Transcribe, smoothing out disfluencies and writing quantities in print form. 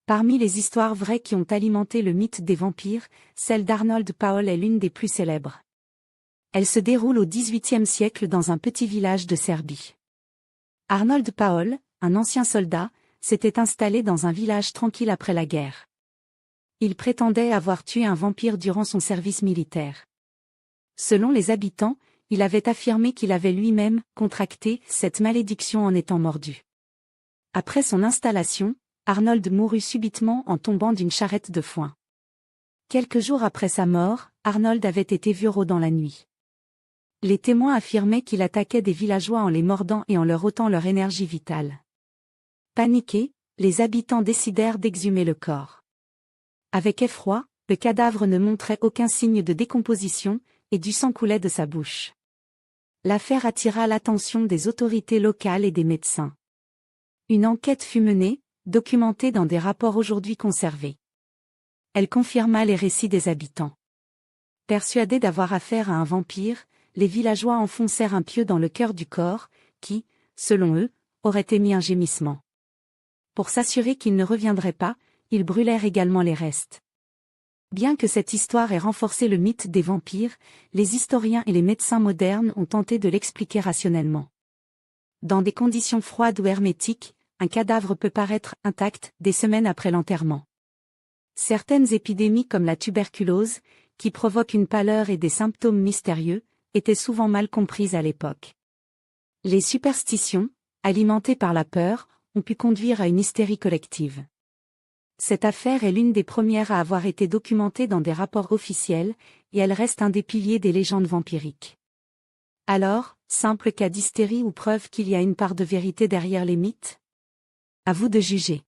Parmi les histoires vraies qui ont alimenté le mythe des vampires, celle d'Arnold Paul est l'une des plus célèbres. Elle se déroule au XVIIIe siècle dans un petit village de Serbie. Arnold Paul, un ancien soldat, s'était installé dans un village tranquille après la guerre. Il prétendait avoir tué un vampire durant son service militaire. Selon les habitants, il avait affirmé qu'il avait lui-même contracté cette malédiction en étant mordu. Après son installation, Arnold mourut subitement en tombant d'une charrette de foin. Quelques jours après sa mort, Arnold avait été vu rôdant la nuit. Les témoins affirmaient qu'il attaquait des villageois en les mordant et en leur ôtant leur énergie vitale. Paniqués, les habitants décidèrent d'exhumer le corps. Avec effroi, le cadavre ne montrait aucun signe de décomposition, et du sang coulait de sa bouche. L'affaire attira l'attention des autorités locales et des médecins. Une enquête fut menée, documentée dans des rapports aujourd'hui conservés. Elle confirma les récits des habitants. Persuadés d'avoir affaire à un vampire, les villageois enfoncèrent un pieu dans le cœur du corps, qui, selon eux, aurait émis un gémissement. Pour s'assurer qu'il ne reviendrait pas, ils brûlèrent également les restes. Bien que cette histoire ait renforcé le mythe des vampires, les historiens et les médecins modernes ont tenté de l'expliquer rationnellement. Dans des conditions froides ou hermétiques, un cadavre peut paraître intact des semaines après l'enterrement. Certaines épidémies comme la tuberculose, qui provoquent une pâleur et des symptômes mystérieux, étaient souvent mal comprises à l'époque. Les superstitions, alimentées par la peur, ont pu conduire à une hystérie collective. Cette affaire est l'une des premières à avoir été documentée dans des rapports officiels, et elle reste un des piliers des légendes vampiriques. Alors, simple cas d'hystérie ou preuve qu'il y a une part de vérité derrière les mythes ? À vous de juger.